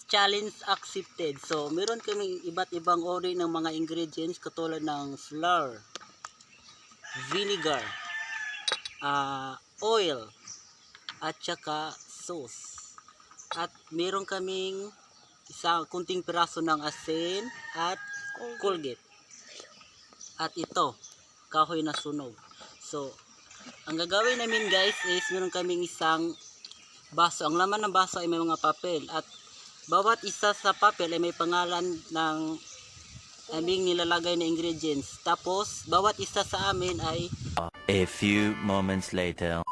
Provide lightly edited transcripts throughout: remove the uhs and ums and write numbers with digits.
challenge accepted. So, meron kaming iba't ibang uri ng mga ingredients katulad ng flour, vinegar, oil, at saka sauce. At meron kaming isang kunting piraso ng asin at Colgate. At ito, kahoy na sunog. So, ang gagawin namin guys is meron kaming isang baso. Ang laman ng baso ay may mga papel. At bawat isa sa papel ay may pangalan ng aming nilalagay na ingredients. Tapos, bawat isa sa amin ay A few moments later.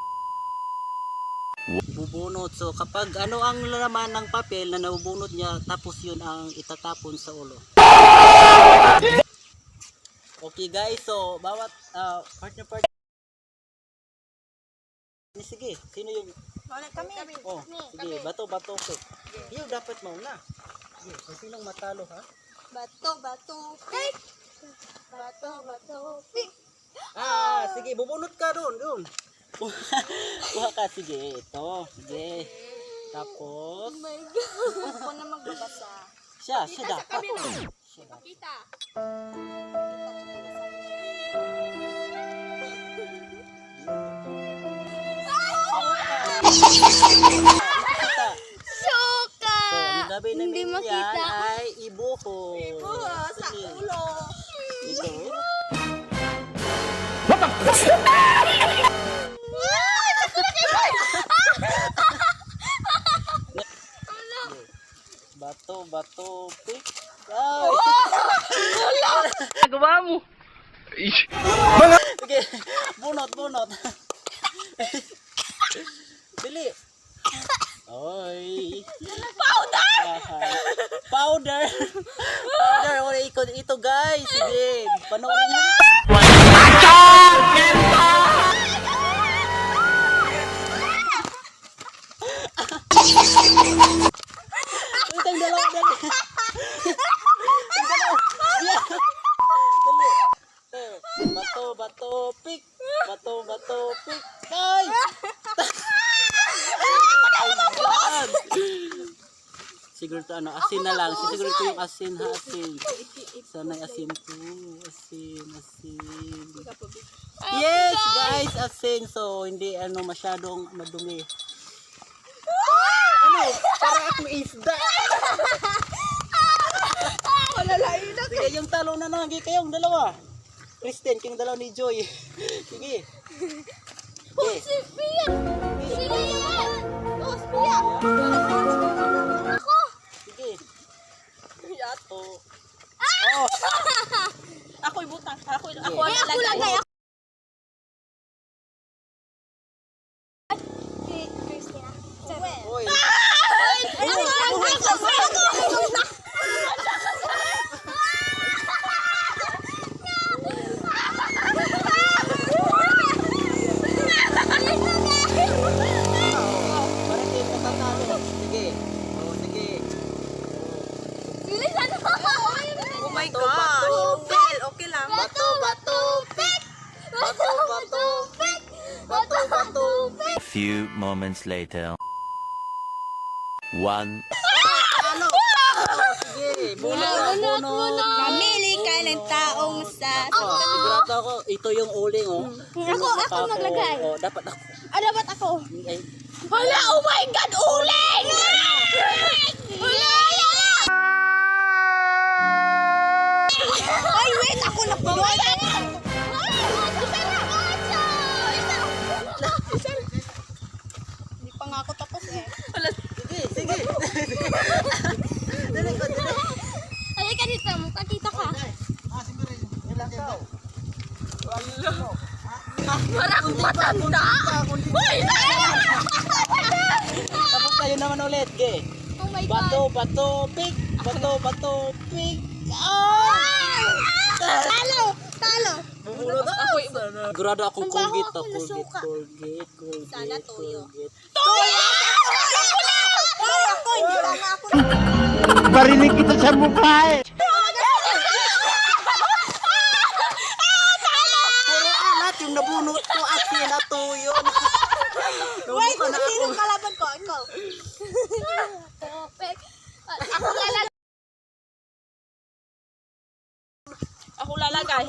bubunot. So, kapag ano ang laman ng papel na nabubunot niya, tapos yun ang itatapon sa ulo. Okay guys, so bawat partner. Sige, sino yung Kami. oh, sige, bato. Okay. Iyo dapat mauna. Sige, so sinong matalo ha? Bato, pick. Bato, pick. Sige, bubunot ka doon. Kuha ka, sige, ito. Sige. Tapos, Oh my God. Ako na magbabasa. siya dapat. Siya dapat. Kita. Kita. Suka! So, ang gabi namin Hindi yan makita. ay ibuho. Sa Sige. ulo. Ito. Bato, pick. Ay! Nagawa mo. Sige, bunot. Bili. Oy. Powder. Ito guys. Sige, panoorin niyo. Itong dalawa dali. Bato, pick. Ay! Ayan. Siguro to asin na lang. Siguro ito yung asin ha, asin. Sana'y asin to. Asin. Yes, guys, asin. So, hindi masyadong madumi. Para akong isda. Malalain na. Sige, yung talo na nanggi kayong dalawa. Kristen, kayong dalawa ni Joy. Sige. Si Pia. Sige yan. Oh, si Pia. Ako. Sige. Yato. Oh. Ako'y butang. Ako Sige. lagay. Si Christina. Oy. Parang kayo matatalo. Sige. Oh, sige. Oh my Bato, gosh. Bel, okay lang. Bato, pick. Bato, pick. A few moments later. One. Sige, bunot. Mamili ka ng taong sa... Sigurado ako, ito yung uling, oh. Ako maglagay. Oh, dapat ako. Dapat ako. Ay, Hala, oh my God, uling! Hala! Ay, wait, ako na po. Hindi pa nga ako tapos eh. sige. Dali ko. Halika dito, magkakita ka. Parang matanda! Uy! Tapos tayo naman ulit, ge. Oh my God! Bato, pick. Talo! Bubulot ako. Sigurado akong Ang baho Colgate ako ng suka. Colgate. Sana toyo. Colgate. Toyo! Ako, hindi pa nga ako. Barinig kita sa mukha eh. Pero alat yung nabunot ko asin na toyo. Wait, sino kalaban ko? Ikaw. Perfect. Ako lalagay.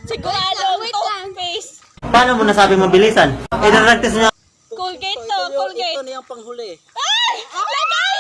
Sigurado, toothpaste. Paano mo nasabi mabilisan? Eh, napractice niya. Colgate Ito, to, ito Colgate. na yung panghuli. Ay! Lagay!